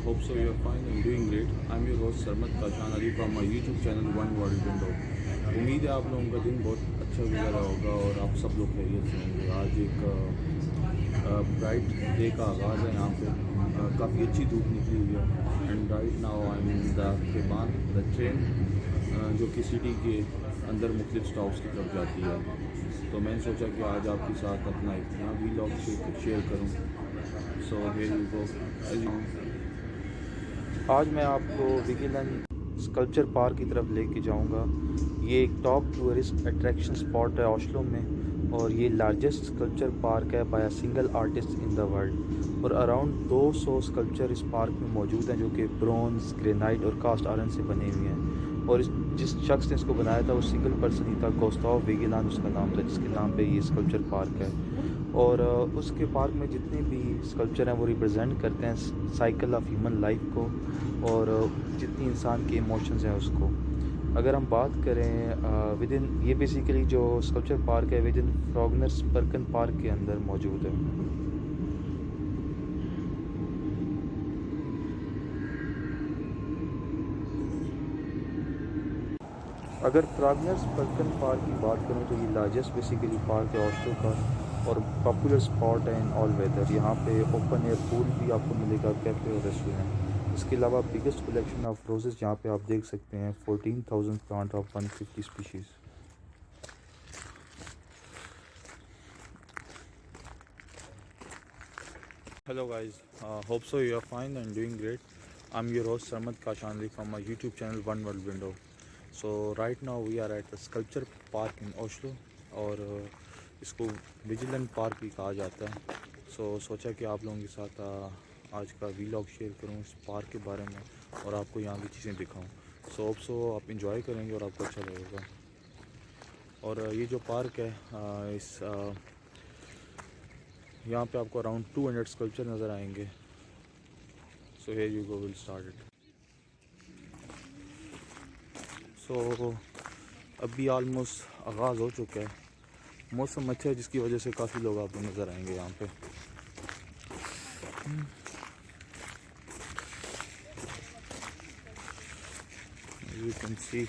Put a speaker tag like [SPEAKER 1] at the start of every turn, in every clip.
[SPEAKER 1] hope so you are fine and doing great. I'm your host Sarmat Kashan Ali from my YouTube channel One World Window. उम्मीद है आप लोगों का दिन बहुत अच्छा गुजरा होगा और आप सब लोग खैरियत से होंगे। आज एक ब्राइट डे का आगाज़ है यहाँ पे। काफ़ी अच्छी धूप निकली हुई है and right now I am in the cabin the train जो कि सिटी के अंदर मुख्तलिफ स्टॉप्स की तरफ जाती है। तो मैंने सोचा कि आज आपके साथ अपना एक नया व्लॉग शेयर करूँ। सो हियर यू गो। आज मैं आपको विगिलन स्कल्पचर पार्क की तरफ लेके जाऊंगा। ये एक टॉप टूरिस्ट अट्रैक्शन स्पॉट है ओस्लो में और ये लार्जेस्ट स्कल्पचर पार्क है by a single artist in the world. और अराउंड 200 स्कल्पचर इस पार्क में मौजूद हैं जो कि ब्रोंज, ग्रेनाइट और कास्ट आयरन से बने हुए हैं। और जिस शख्स ने इसको बनाया था वो सिंगल पर्सन ही था, गुस्ताव विगिलन उसका नाम था, जिसके नाम पे ये स्कल्पचर पार्क है। और उसके पार्क में जितने भी स्कल्पचर हैं वो रिप्रेजेंट करते हैं साइकिल ऑफ ह्यूमन लाइफ को और जितनी इंसान के इमोशंस हैं उसको। अगर हम बात करें विद इन, ये बेसिकली जो स्कल्पचर पार्क है विद इन फ्रॉगनर्स बर्कन पार्क के अंदर मौजूद है। अगर फ्रॉगनर्स बर्कन पार्क की बात करूँ तो ये लार्जेस्ट बेसिकली पार्क है ओस्लो का और पॉपुलर स्पॉट है इन ऑल वेदर। यहाँ पे ओपन एयर पूल भी आपको मिलेगा, कैफ़े और रेस्टोरेंट। इसके अलावा बिगेस्ट कलेक्शन ऑफ रोजेज़ यहाँ पे आप देख सकते हैं, 14,000 plant of 150 species. Hello guys, hope so you are fine and doing great. I'm your host Sarmat Kashanli from my YouTube channel One World Window. So right now we are at the sculpture park in Oslo और इसको vigilant park भी कहा जाता है। सोचा कि आप लोगों के साथ आज का वीलॉग शेयर करूं इस पार्क के बारे में और आपको यहाँ की चीज़ें दिखाऊं। होप सो आप इंजॉय करेंगे और आपको अच्छा लगेगा। और ये जो पार्क है इस यहाँ पे आपको अराउंड 200 स्कल्पचर नज़र आएंगे। So here you go, will start it. So अभी आलमोस्ट आगाज़ हो चुका है। मौसम अच्छा है जिसकी वजह से काफ़ी लोग आपको नज़र आएंगे यहाँ पे। यू कैन सी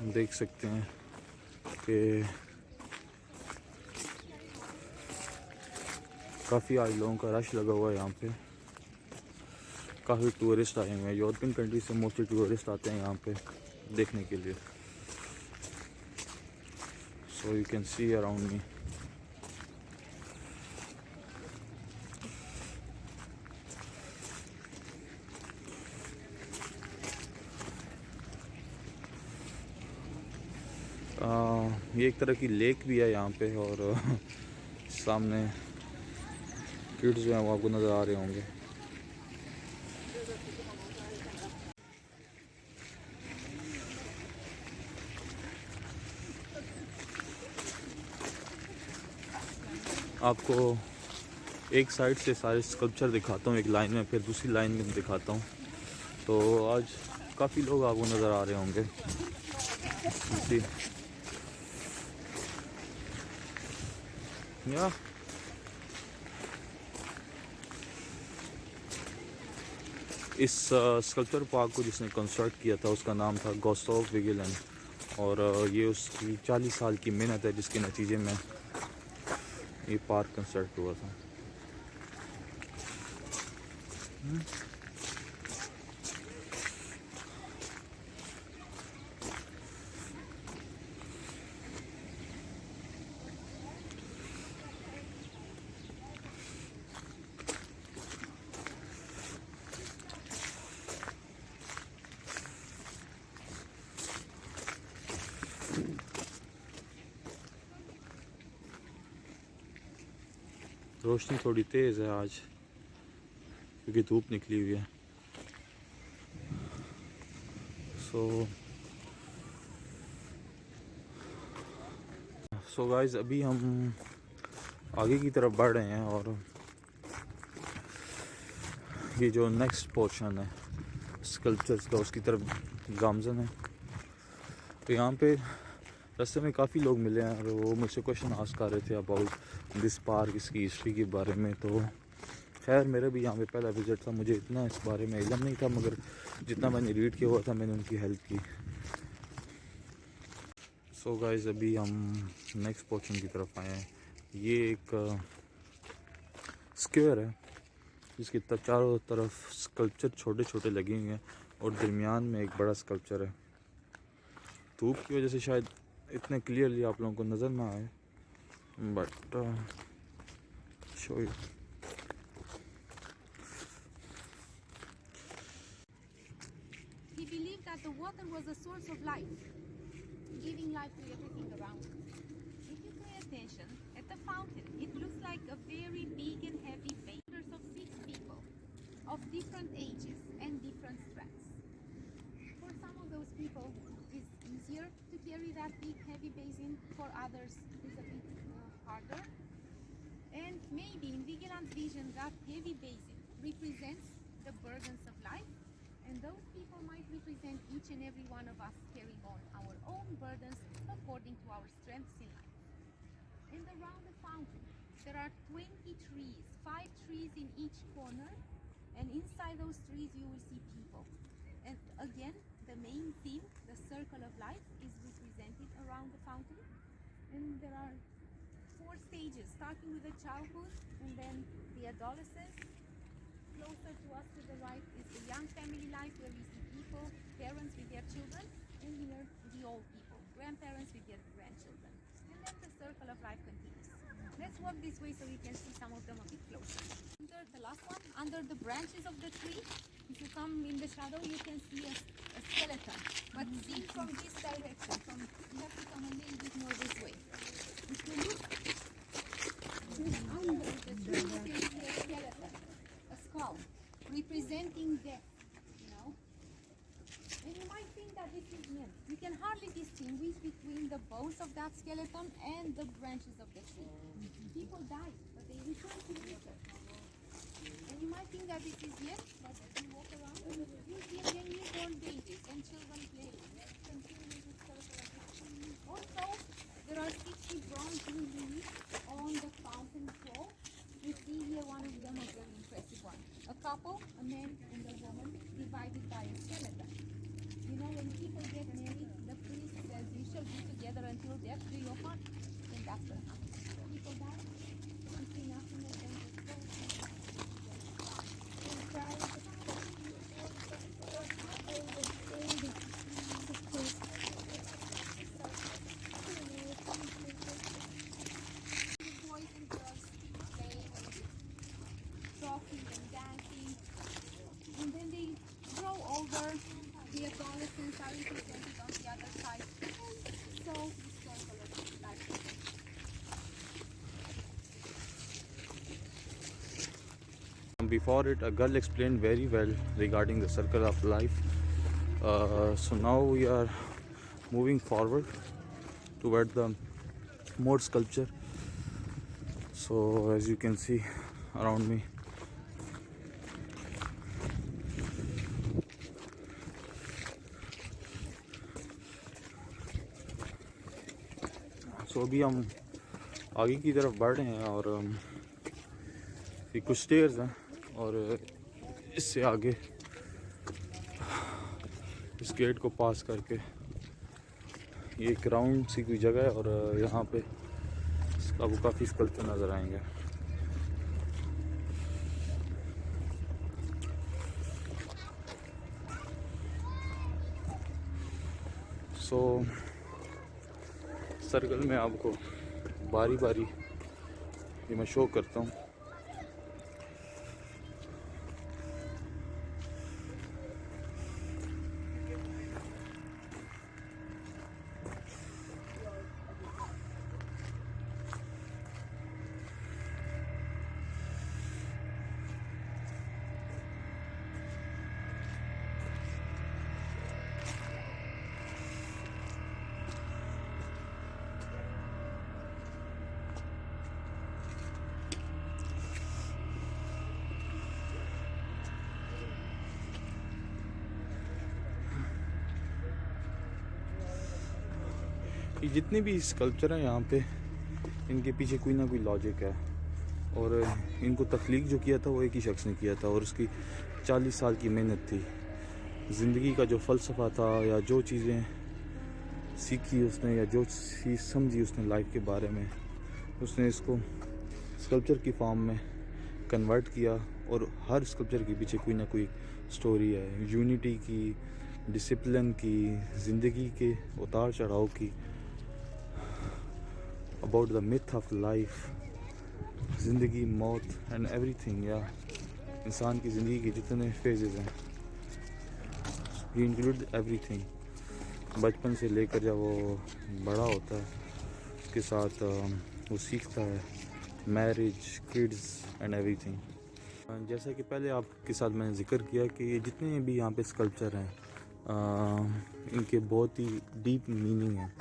[SPEAKER 1] देख सकते हैं कि काफ़ी आज लोगों का रश लगा हुआ है यहाँ पे। काफ़ी टूरिस्ट आए हुए हैं, यूरोपियन कंट्री से मोस्टली टूरिस्ट आते हैं यहाँ पे देखने के लिए। So you can C around me. ये एक तरह की लेक भी है यहाँ पे और सामने किड्स जो हैं वो आपको नज़र आ रहे होंगे। आपको एक साइड से सारे स्कल्पचर दिखाता हूँ एक लाइन में, फिर दूसरी लाइन में दिखाता हूँ। तो आज काफ़ी लोग आपको नज़र आ रहे होंगे। या इस स्कल्पचर पार्क को जिसने कंस्ट्रक्ट किया था उसका नाम था गुस्ताव विगिलन और ये उसकी 40 साल की मेहनत है जिसके नतीजे में ये पार्क कंस्ट्रक्ट हुआ था। रोशनी थोड़ी तेज़ है आज क्योंकि धूप निकली हुई है। सो गाइस अभी हम आगे की तरफ बढ़ रहे हैं और ये जो नेक्स्ट पोर्शन है स्कल्पचर्स का, उसकी तरफ गामजन है। तो यहाँ पे रास्ते में काफ़ी लोग मिले हैं और वो मुझसे क्वेश्चन आस्क कर रहे थे अबाउट दिस पार्क, इसकी हिस्ट्री के बारे में। तो खैर मेरा भी यहाँ पे पहला विज़िट था, मुझे इतना इस बारे में इल्म नहीं था, मगर जितना मैंने रीड किया हुआ था मैंने उनकी हेल्प की। सो गाइस अभी हम नेक्स्ट पोर्शन की तरफ आए हैं। ये एक स्क्वायर है जिसके चारों तरफ स्कल्पचर छोटे छोटे लगे हुए हैं और दरमियान में एक बड़ा स्कल्पचर है। धूप की वजह से शायद इतने क्लियरली आप लोगों को नज़र ना आए, but show you.
[SPEAKER 2] He believed that the water was a source of life, giving life to everything around it. If you pay attention at the fountain, it looks like a very big and heavy basin of 6 people of different ages and different strengths. For some of those people, it's easier to carry that big heavy basin. For others, it's a bit harder. And maybe in Vigiland's vision, that heavy basin represents the burdens of life. And those people might represent each and every one of us carrying on our own burdens according to our strengths in life. And around the fountain, there are 20 trees, 5 trees in each corner. And inside those trees, you will see people. And again, the main theme, the circle of life, is represented around the fountain. And there are 4 stages, starting with the childhood and then the adolescence. Closer to us to the right is the young family life, where we see people, parents with their children, and here the old people, grandparents with their grandchildren. And then the circle of life continues. Let's walk this way so we can see some of them a bit closer. Under the last one, under the branches of the tree, if you come in the shadow, you can see a skeleton. But seen from this direction, you have to come a little bit more this way. If you look under the tree, you can see a skeleton. Skull, representing death, you know. And you might think that this is men. You can hardly distinguish between the bones of that skeleton and the branches of the tree. People die, but they return to nature. And you might think that this is men, but as you walk around, you see again newborn babies and children playing. Continue this circle of life. Also, there are 60 bronze reliefs on the fountain floor. You see here one of them, a very impressive one. A couple, a man and a woman, divided by a skeleton. You know, when people get married, the priest says, you shall be together until death do your part. And that's what happens. People die, you see nothing of them just go. Boys and girls playing and talking and dancing, and then they grow older. The adolescents are represented on the other side. So the circle of life.
[SPEAKER 1] Before it, a girl explained very well regarding the circle of life. So now we are moving forward toward the more sculpture. So as you can see around me, so अभी हम आगे की तरफ बढ़ रहे हैं और ये कुछ स्टेयर्स हैं और इससे आगे इस गेट को पास करके ये एक राउंड सी कोई जगह है और यहाँ पे आपको काफ़ी स्कल्पचर नज़र आएंगे। सो सर्कल में आपको बारी बारी ये मैं शो करता हूँ। कि जितने भी स्कल्पचर हैं यहाँ पे, इनके पीछे कोई ना कोई लॉजिक है। और इनको तख्लीक जो किया था वो एक ही शख्स ने किया था, और उसकी 40 साल की मेहनत थी। ज़िंदगी का जो फ़लसफ़ा था, या जो चीज़ें सीखी उसने, या जो चीज़ समझी उसने लाइफ के बारे में, उसने इसको स्कल्पचर की फॉर्म में कन्वर्ट किया। और हर स्कल्पचर के पीछे कोई ना कोई स्टोरी है, यूनिटी की, डिसिप्लिन की, ज़िंदगी के उतार चढ़ाव की, about the myth of life, ज़िंदगी, मौत एंड एवरीथिंग। या इंसान की ज़िंदगी के जितने फेजेस हैं, ये इंक्लूड एवरीथिंग। बचपन से लेकर जब वो बड़ा होता है, उसके साथ वो सीखता है, मैरिज, किड्स एंड एवरीथिंग। जैसा कि पहले आपके साथ मैंने जिक्र किया कि ये जितने भी यहाँ पे स्कल्पचर हैं, इनके बहुत ही डीप मीनिंग है।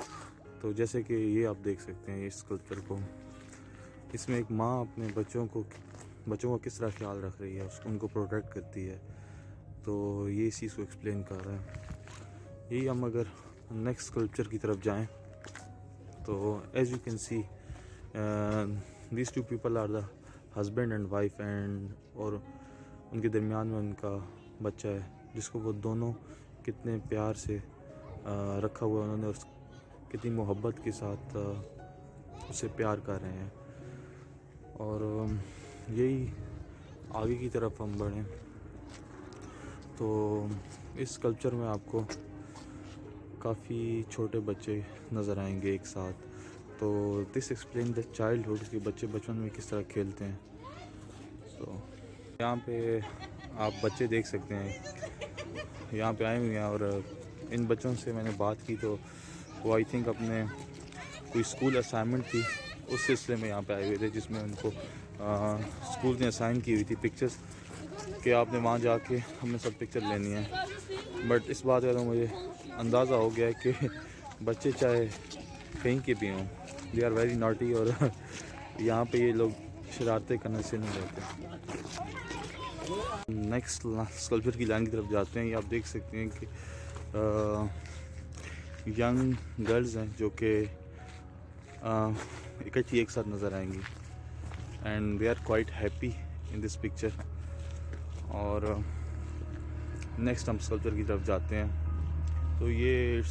[SPEAKER 1] तो जैसे कि ये आप देख सकते हैं, इस स्कल्पचर को, इसमें एक माँ अपने बच्चों का किस तरह ख्याल रख रही है, उनको प्रोटेक्ट करती है। तो ये इस चीज़ को एक्सप्लेन कर रहा है। यही हम अगर नेक्स्ट स्कल्पचर की तरफ जाएं, तो as you can see these two people are the husband and wife, and और उनके दरमियान में उनका बच्चा है, जिसको वो दोनों कितने प्यार से रखा हुआ है उन्होंने, और कितनी मोहब्बत के साथ उसे प्यार कर रहे हैं। और यही आगे की तरफ हम बढ़ें, तो इस स्कल्पचर में आपको काफ़ी छोटे बच्चे नज़र आएंगे एक साथ। तो दिस एक्सप्लेन द चाइल्डहुड, कि बच्चे बचपन में किस तरह खेलते हैं। तो यहाँ पे आप बच्चे देख सकते हैं, यहाँ पे आए हुए हैं। और इन बच्चों से मैंने बात की, तो वो आई थिंक अपने कोई स्कूल असाइनमेंट थी, उस सिलसिले में यहाँ पे आए हुए थे, जिसमें उनको स्कूल ने असाइन की हुई थी पिक्चर्स, कि आपने वहाँ जाके हमने सब पिक्चर लेनी है। बट इस बात का तो मुझे अंदाज़ा हो गया है कि बच्चे चाहे कहीं के भी हों, दे आर वेरी नॉटी, और यहाँ पे ये लोग शरारतें करने से नहीं रहते। नेक्स्ट स्कल्पचर की लाइन की तरफ जाते हैं। ये आप देख सकते हैं कि यंग गर्ल्स हैं जो कि इकट्ठी एक साथ नज़र आएंगी, and they are quite happy in this picture. और नेक्स्ट हम स्कल्पचर की तरफ जाते हैं। तो ये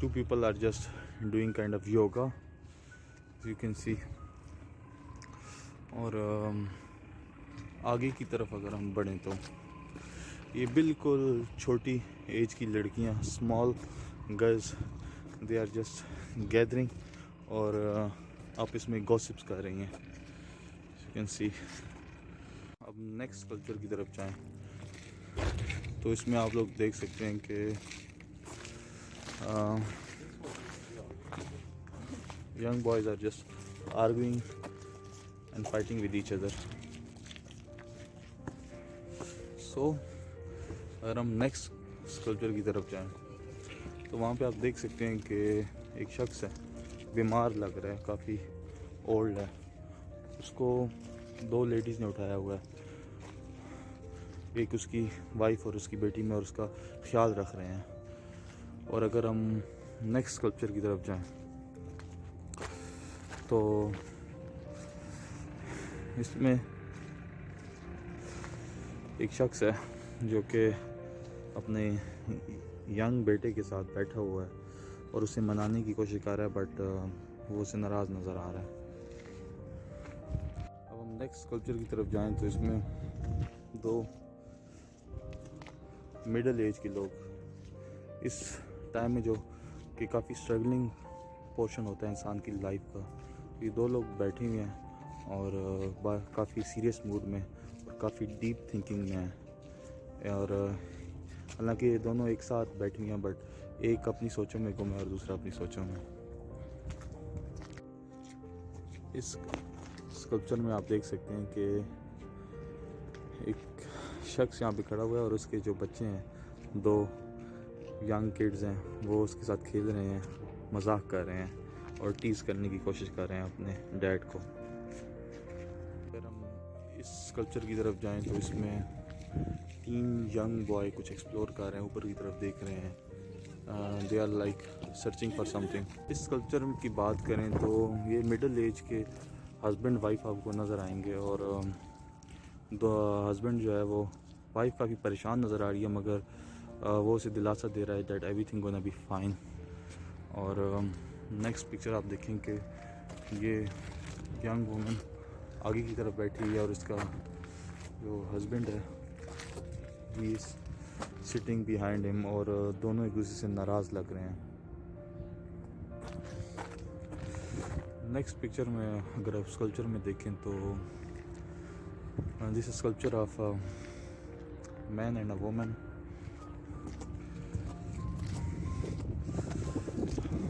[SPEAKER 1] two people are just doing kind of yoga, you can see. और आगे की तरफ अगर हम बढ़ें, तो ये बिल्कुल छोटी एज की लड़कियां, small girls, they are just gathering, और आपस में गॉसिप्स कर रही हैं, यू कैन सी। अब नेक्स्ट कल्चर की तरफ जाएं, तो इसमें आप लोग देख सकते हैं कि young boys are just arguing and fighting with each other. So अगर हम नेक्स्ट स्कल्पचर की तरफ जाएं, तो वहाँ पे आप देख सकते हैं कि एक शख्स है, बीमार लग रहा है, काफ़ी ओल्ड है। उसको दो लेडीज़ ने उठाया हुआ है, एक उसकी वाइफ और उसकी बेटी में, और उसका ख्याल रख रहे हैं। और अगर हम नेक्स्ट स्कल्पचर की तरफ जाएं, तो इसमें एक शख्स है जो कि अपने यंग बेटे के साथ बैठा हुआ है और उसे मनाने की कोशिश कर रहा है, बट वो उसे नाराज़ नज़र आ रहा है। अब हम नेक्स्ट स्कल्पचर की तरफ जाएं, तो इसमें दो मिडिल एज के लोग, इस टाइम में जो कि काफ़ी स्ट्रगलिंग पोर्शन होता है इंसान की लाइफ का, ये दो लोग बैठे हुए हैं और काफ़ी सीरियस मूड में और काफ़ी डीप थिंकिंग में हैं। और हालांकि ये दोनों एक साथ बैठे हुए हैं, बट एक अपनी सोचों में गुम है और दूसरा अपनी सोचों में। इस स्कल्पचर में आप देख सकते हैं कि एक शख्स यहाँ पे खड़ा हुआ है और उसके जो बच्चे हैं, दो यंग किड्स हैं, वो उसके साथ खेल रहे हैं, मजाक कर रहे हैं और टीज़ करने की कोशिश कर रहे हैं अपने डैड को। अगर हम इस स्कल्पचर की तरफ जाएं, तो इसमें 3 यंग बॉय कुछ एक्सप्लोर कर रहे हैं, ऊपर की तरफ देख रहे हैं। They are like searching for something. इस कल्चर की बात करें तो ये मिडिल एज के हस्बैंड वाइफ आपको नज़र आएंगे और दो हस्बैंड जो है वो वाइफ काफ़ी परेशान नज़र आ रही है, मगर वो उसे दिलासा दे रहा है that everything gonna be fine. और नेक्स्ट पिक्चर आप देखें कि ये यंग वुमन आगे की तरफ बैठी हुई है और इसका जो हस्बैंड है he is sitting behind him और दोनों एक दूसरे से नाराज़ लग रहे हैं। नेक्स्ट पिक्चर में अगर आप स्कल्पचर में देखें तो this is sculpture of man and a woman.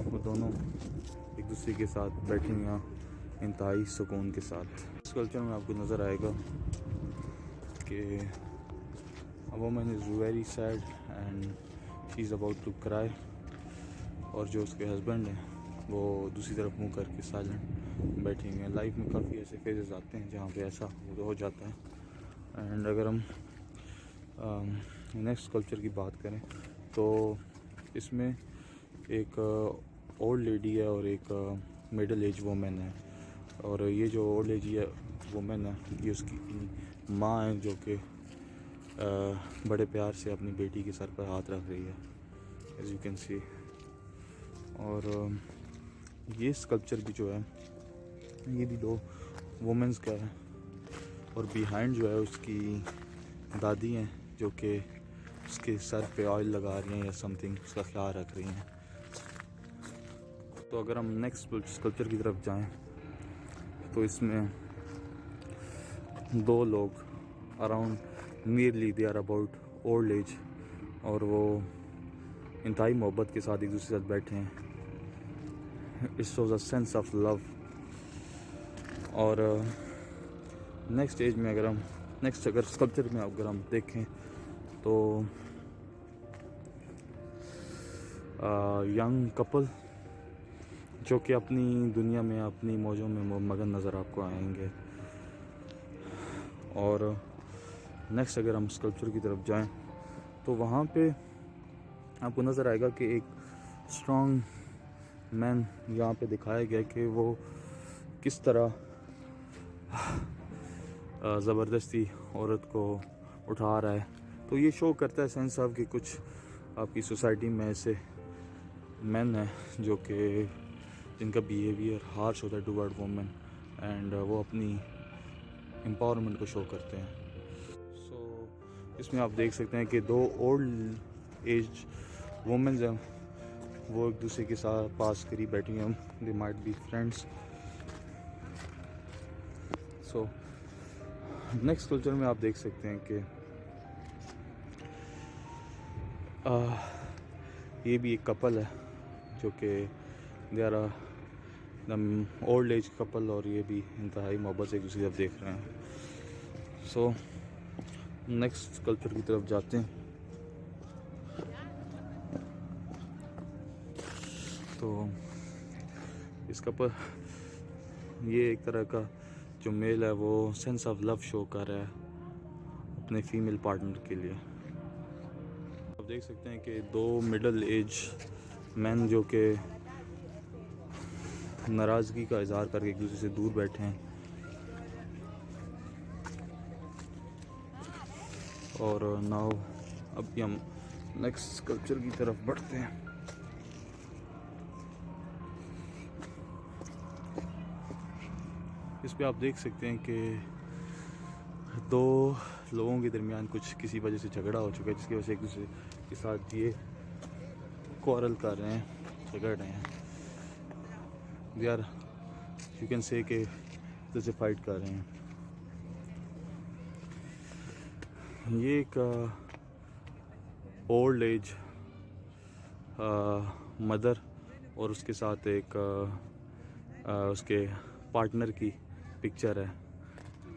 [SPEAKER 1] वो दोनों एक दूसरे के साथ बैठी हैं इंतहाई सुकून के साथ। स्कल्पचर में आपको नज़र आएगा कि a woman is very sad and she is about to cry और जो उसके हस्बैंड हैं वो दूसरी तरफ मुंह करके साइलेंट बैठेंगे हैं। लाइफ में काफ़ी ऐसे फेजेस आते हैं जहाँ पे ऐसा हो जाता है। एंड अगर हम नेक्स्ट कल्चर की बात करें तो इसमें एक ओल्ड लेडी है और एक मिडिल एज वुमेन है और ये जो ओल्ड एज वुमेन है ये उसकी माँ है जो कि बड़े प्यार से अपनी बेटी के सर पर हाथ रख रही है एज यू कैन सी। और ये स्कल्पचर भी जो है ये भी दो वुमेंस का है और बिहाइंड जो है उसकी दादी हैं जो कि उसके सर पे ऑयल लगा रही हैं या समथिंग उसका ख्याल रख रही हैं। तो अगर हम नेक्स्ट स्कल्पचर की तरफ जाएं तो इसमें दो लोग around nearly they are about old age और वो इंतहाई मोहब्बत के साथ एक दूसरे के साथ बैठे हैं। It shows a sense of love. और नेक्स्ट एज में अगर स्कल्पचर में अगर हम देखें तो यंग कपल जो कि अपनी दुनिया में अपनी मौजों में मगन नज़र आपको आएंगे। और नेक्स्ट अगर हम स्कल्पचर की तरफ जाएं तो वहाँ पे आपको नज़र आएगा कि एक स्ट्रॉन्ग मैन यहाँ पे दिखाया गया कि वो किस तरह ज़बरदस्ती औरत को उठा रहा है। तो ये शो करता है सेंस ऑफ कि कुछ आपकी सोसाइटी में ऐसे मैन हैं जो कि जिनका बिहेवियर हार्श होता है टुवर्ड वुमेन एंड वो अपनी एम्पावरमेंट को शो करते हैं। इसमें आप देख सकते हैं कि दो ओल्ड एज वुमेन्स हैं वो एक दूसरे के साथ पास करीब बैठी हैं। They might be friends. So next culture में आप देख सकते हैं कि ये भी एक कपल है जो कि they are old age couple और ये भी इंतहाई मोहब्बत से एक दूसरी तरफ देख रहे हैं। सो नेक्स्ट कल्चर की तरफ जाते हैं तो इस कपल ये एक तरह का जो मेल है वो सेंस ऑफ लव शो कर रहा है अपने फीमेल पार्टनर के लिए। आप देख सकते हैं कि दो मिडिल एज मैन जो कि नाराज़गी का इजहार करके एक दूसरे से दूर बैठे हैं और नाउ अब हम नेक्स्ट स्कल्पचर की तरफ बढ़ते हैं। इस पे आप देख सकते हैं कि दो लोगों के दरमियान कुछ किसी वजह से झगड़ा हो चुका है जिसकी वजह से एक दूसरे के साथ ये क्वारल कर रहे हैं, झगड़ रहे हैं। They are you can say कि जैसे फाइट कर रहे हैं। ये एक ओल्ड एज मदर और उसके साथ एक उसके पार्टनर की पिक्चर है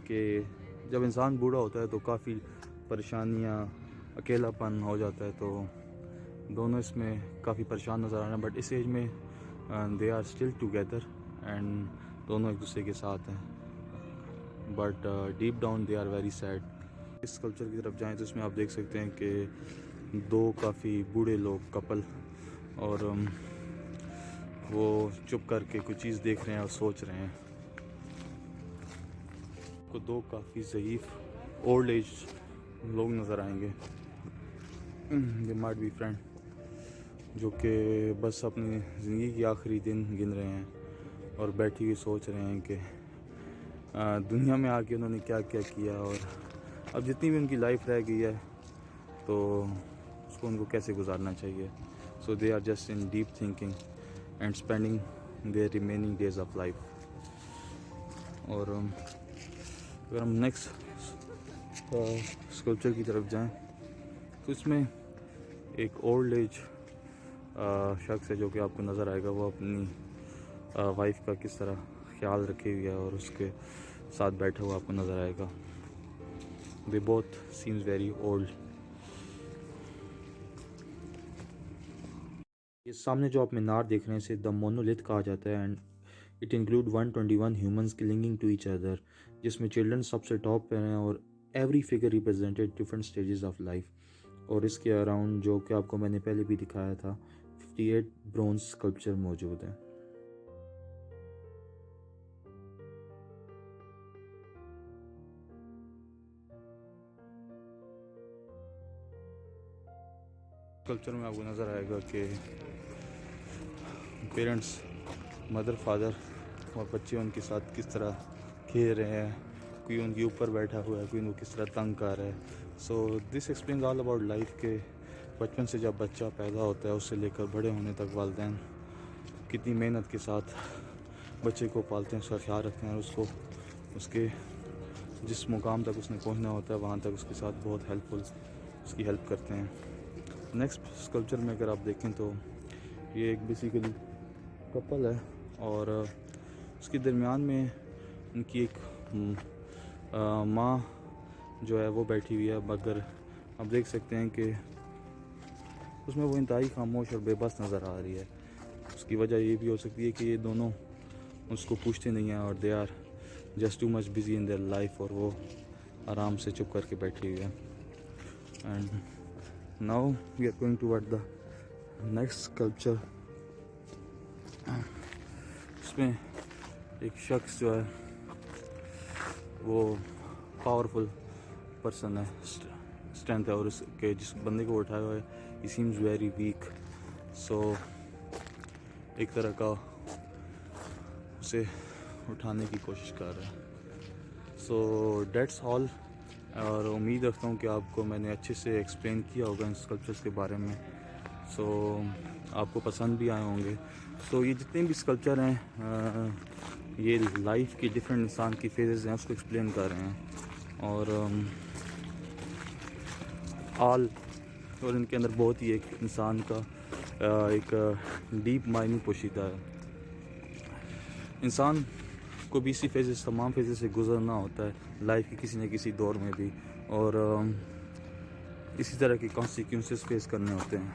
[SPEAKER 1] कि जब इंसान बूढ़ा होता है तो काफ़ी परेशानियाँ अकेलापन हो जाता है तो दोनों इसमें काफ़ी परेशान नज़र आ रहे हैं। बट इस एज में they are still together and दोनों एक दूसरे के साथ हैं but deep down they are very sad. इस कल्चर की तरफ जाएं तो इसमें आप देख सकते हैं कि दो काफ़ी बूढ़े लोग कपल और वो चुप करके कुछ चीज़ देख रहे हैं और सोच रहे हैं। को दो काफ़ी ज़ईफ़ ओल्ड एज लोग नज़र आएंगे। ये माइट बी फ्रेंड जो कि बस अपनी ज़िंदगी के आखिरी दिन गिन रहे हैं और बैठी हुई सोच रहे हैं कि दुनिया में आके उन्होंने क्या क्या किया और अब जितनी भी उनकी लाइफ रह गई है तो उसको उनको कैसे गुजारना चाहिए। So they are just in deep thinking and spending their remaining days of life. और अगर हम नेक्स्ट स्कल्पचर की तरफ जाएं तो इसमें एक ओल्ड एज शख्स है जो कि आपको नज़र आएगा। वो अपनी वाइफ का किस तरह ख्याल रखे हुए है और उसके साथ बैठा हुआ आपको नज़र आएगा। They both seems very old. ये सामने जो आप मीनार देख रहे हैं इसे द मोनोलिथ कहा जाता है and it include 121 humans clinging to each other, जिसमें चिल्ड्रन सबसे टॉप पर हैं और every figure represented different stages of life. और इसके अराउंड जो कि आपको मैंने पहले भी दिखाया था 58 ब्रोंज स्कल्पचर मौजूद हैं। स्कल्पचर में आपको नज़र आएगा कि पेरेंट्स, मदर, फादर और बच्चे उनके साथ किस तरह खेल रहे हैं। कोई उनके ऊपर बैठा हुआ है, कोई उनको किस तरह तंग कर रहा है। So this explains all about life के बचपन से जब बच्चा पैदा होता है उससे लेकर बड़े होने तक वालिदैन कितनी मेहनत के साथ बच्चे को पालते हैं, उसका ख्याल रखते हैं और उसको उसके जिस मुकाम तक उसने पहुंचना होता है वहाँ तक उसके साथ बहुत हेल्पफुल उसकी हेल्प करते हैं। नेक्स्ट स्कल्पचर में अगर आप देखें तो ये एक बेसिकली कपल है और उसके दरमियान में उनकी एक माँ जो है वो बैठी हुई है, मगर आप देख सकते हैं कि उसमें वो इंतहाई खामोश और बेबस नज़र आ रही है। उसकी वजह ये भी हो सकती है कि ये दोनों उसको पूछते नहीं हैं और they are just too much busy in their life और वो आराम से चुप करके बैठी हुई है। And now we are going toward the next sculpture. इसमें एक शख्स जो है वो पावरफुल पर्सन है, स्ट्रेंथ है और उसके जिस बंदे को उठाया हुआ है ही सीम्स वेरी वीक। सो एक तरह का उसे उठाने की कोशिश कर रहा है। So that's all. और उम्मीद रखता हूँ कि आपको मैंने अच्छे से एक्सप्लेन किया होगा इन स्कल्पचर्स के बारे में। सो आपको पसंद भी आए होंगे। सो ये जितने भी स्कल्पचर हैं ये लाइफ के डिफरेंट इंसान की फेजेस हैं उसको एक्सप्लेन कर रहे हैं और और इनके अंदर बहुत ही एक इंसान का एक डीप मायने पोशीदा है। इंसान को भी इसी फेजेस तमाम फेजेस से गुजरना होता है लाइफ के किसी न किसी दौर में भी और इसी तरह के कॉन्सिक्वेंसेस फेस करने होते हैं।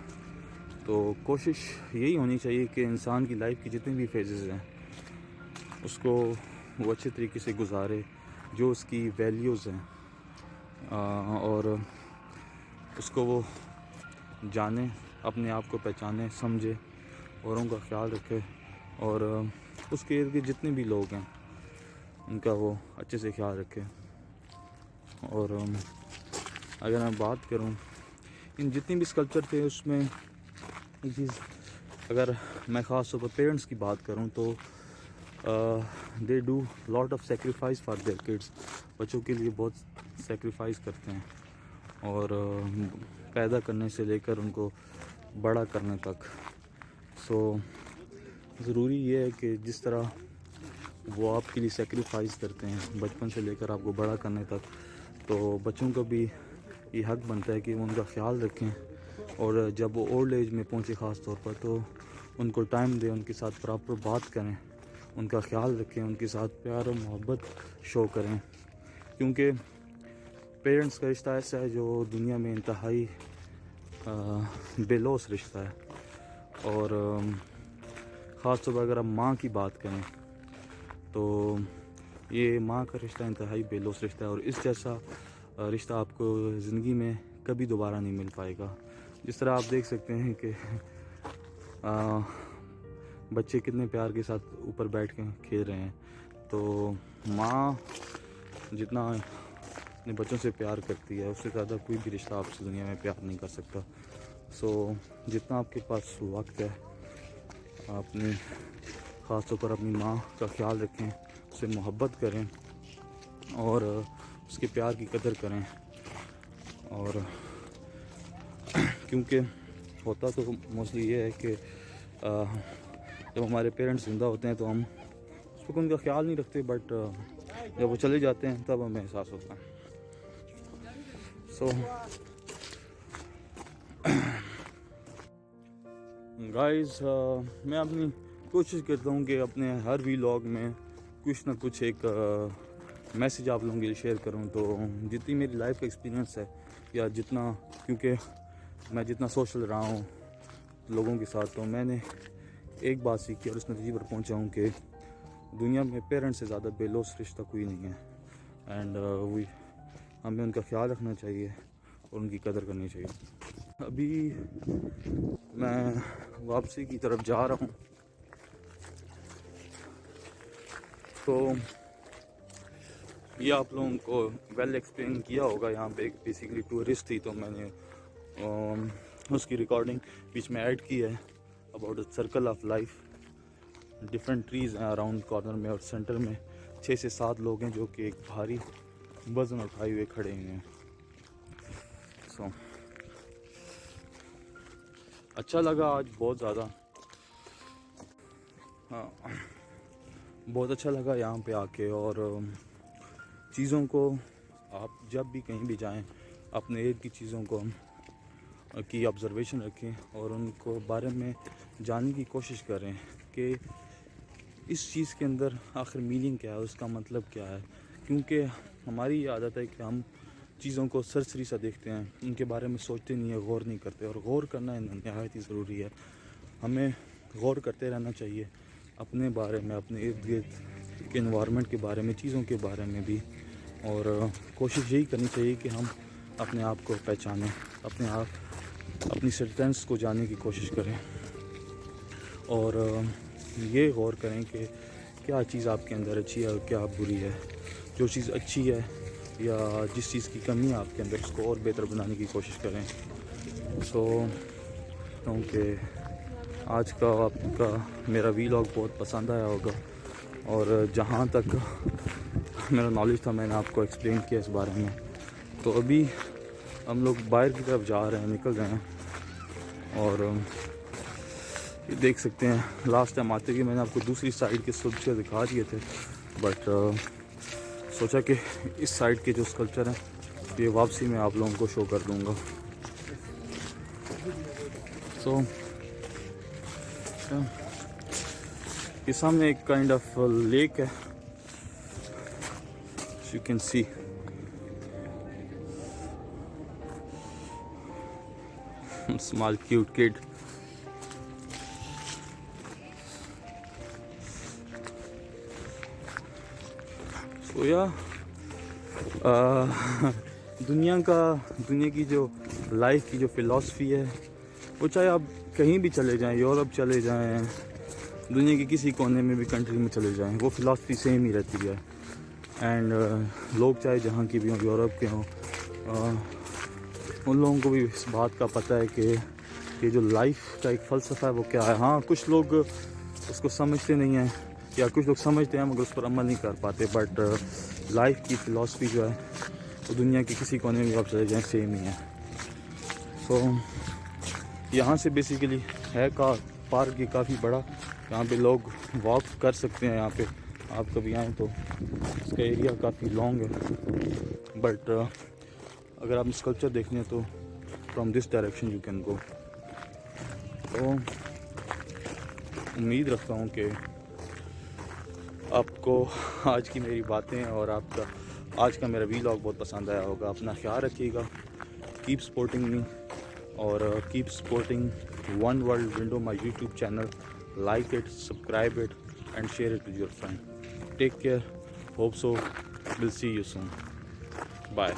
[SPEAKER 1] तो कोशिश यही होनी चाहिए कि इंसान की लाइफ की जितने भी फेजेस हैं उसको वो अच्छे तरीके से गुजारे, जो उसकी वैल्यूज़ हैं और उसको वो जाने, अपने आप को पहचाने, समझे, औरों का ख्याल रखे और उसके इर्द गिर्द जितने भी लोग हैं उनका वो अच्छे से ख्याल रखे। और अगर मैं बात करूं इन जितने भी स्कल्पचर थे उसमें एक चीज़ अगर मैं ख़ास तौर पर पेरेंट्स की बात करूं तो they do lot of sacrifice for their kids. बच्चों के लिए बहुत सेक्रीफाइस करते हैं और पैदा करने से लेकर उनको बड़ा करने तक। सो ज़रूरी ये है कि जिस तरह वो आपके लिए सेक्रीफाइस करते हैं बचपन से लेकर आपको बड़ा करने तक, तो बच्चों का भी ये हक बनता है कि वो उनका ख्याल रखें और जब वो ओल्ड एज में पहुँचे ख़ास तौर पर तो उनको टाइम दें, उनके साथ प्रॉपर बात करें, उनका ख्याल रखें, उनके साथ प्यार और मोहब्बत शो करें। क्योंकि पेरेंट्स का रिश्ता ऐसा है जो दुनिया में इंतहाई बेलौस रिश्ता है और ख़ास तौर पर अगर आप माँ की बात करें तो ये माँ का रिश्ता इंतहाई बेलौस रिश्ता है और इस जैसा रिश्ता आपको ज़िंदगी में कभी दोबारा नहीं मिल पाएगा। जिस तरह आप देख सकते हैं कि बच्चे कितने प्यार के साथ ऊपर बैठ के खेल रहे हैं। तो माँ जितना अपने बच्चों से प्यार करती है उससे ज़्यादा कोई भी रिश्ता आपसे दुनिया में प्यार नहीं कर सकता। सो जितना आपके पास वक्त है अपनी ख़ास तौर पर अपनी माँ का ख्याल रखें, उससे मोहब्बत करें और उसके प्यार की कदर करें। और क्योंकि होता तो मोस्टली ये है कि जब हमारे पेरेंट्स ज़िंदा होते हैं तो हम उस पर उनका ख्याल नहीं रखते, बट जब वो चले जाते हैं तब हमें एहसास होता है। सो गाइस, मैं अपनी कोशिश करता हूँ कि अपने हर व्लॉग में कुछ ना कुछ एक मैसेज आप लोगों के लिए शेयर करूँ। तो जितनी मेरी लाइफ का एक्सपीरियंस है या जितना, क्योंकि मैं जितना सोशल रहा हूँ लोगों के साथ, तो मैंने एक बात सीखी और इस नतीजे पर पहुँचा हूँ कि दुनिया में पेरेंट्स से ज़्यादा बेलौस रिश्ता कोई नहीं है। एंड हमें उनका ख्याल रखना चाहिए और उनकी कदर करनी चाहिए। अभी मैं वापसी की तरफ जा रहा हूँ, तो ये आप लोगों को वेल एक्सप्लेन किया होगा। यहाँ पे एक बेसिकली टूरिस्ट थी, तो मैंने उसकी रिकॉर्डिंग बीच में ऐड की है about the circle of life. Different trees हैं अराउंड कॉर्नर में और सेंटर में 6 से 7 लोग हैं जो कि एक भारी वज़न उठाए हुए खड़े हुए हैं। सो अच्छा लगा आज बहुत ज़्यादा, बहुत अच्छा लगा यहाँ पे आके। और चीज़ों को आप जब भी कहीं भी जाएं अपने इर्द की चीज़ों को की ऑब्ज़र्वेशन रखें और उनको बारे में जानने की कोशिश करें कि इस चीज़ के अंदर आखिर मीनिंग क्या है, उसका मतलब क्या है। क्योंकि हमारी ये आदत है कि हम चीज़ों को सरसरी सा देखते हैं, उनके बारे में सोचते नहीं है, गौर नहीं करते। और गौर करना नहायत ही ज़रूरी है। हमें गौर करते रहना चाहिए अपने बारे में, अपने इर्द गिर्द के इन्वायरमेंट के बारे में, चीज़ों के बारे में भी। और कोशिश यही करनी चाहिए कि हम अपने आप को पहचानें, अपनी स्ट्रेंथ्स को जानने की कोशिश करें और ये गौर करें कि क्या चीज़ आपके अंदर अच्छी है और क्या बुरी है। जो चीज़ अच्छी है या जिस चीज़ की कमी है आपके अंदर, उसको और बेहतर बनाने की कोशिश करें। सो क्योंकि आज का आपका मेरा व्लॉग बहुत पसंद आया होगा और जहाँ तक मेरा नॉलेज था मैंने आपको एक्सप्लेन किया इस बारे में। तो अभी हम लोग बाहर की तरफ जा रहे हैं, निकल रहे हैं। और ये देख सकते हैं लास्ट टाइम आते हुए मैंने आपको दूसरी साइड के स्कल्पचर दिखा दिए थे, बट सोचा कि इस साइड के जो स्कल्पचर हैं ये वापसी में आप लोगों को शो कर दूंगा। सो ये सामने एक काइंड ऑफ लेक है, you can C. Small cute kid. So yeah, दुनिया की जो लाइफ की जो फ़िलासफ़ी है वो चाहे आप कहीं भी चले जाएं, यूरोप चले जाएं, दुनिया के किसी कोने में भी कंट्री में चले जाएं, वो फ़िलासफ़ी सेम ही रहती है। एंड लोग चाहे जहाँ की भी हों, यूरोप के हों, उन लोगों को भी इस बात का पता है कि जो लाइफ का एक फ़लसफ़ा है वो क्या है। हाँ, कुछ लोग उसको समझते नहीं हैं या कुछ लोग समझते हैं मगर उस पर अमल नहीं कर पाते। बट लाइफ की फ़िलासफ़ी जो है वो दुनिया के किसी कोने में आप चले जाएँ सेम ही है। सो यहाँ से बेसिकली है पार्क ये काफ़ी बड़ा, यहाँ पे लोग वॉक कर सकते हैं। यहाँ पे आप कभी आएँ तो इसका एरिया काफ़ी लॉन्ग है, बट अगर आप स्कल्पचर देखने हैं तो from this direction you can go. तो उम्मीद रखता हूँ कि आपको आज की मेरी बातें और आपका आज का मेरा व्लॉग बहुत पसंद आया होगा। अपना ख्याल रखिएगा, कीप सपोर्टिंग मी और keep supporting one world window my YouTube channel. Like it, subscribe it and share it with your friend. Take care, hope so, will see you soon, bye.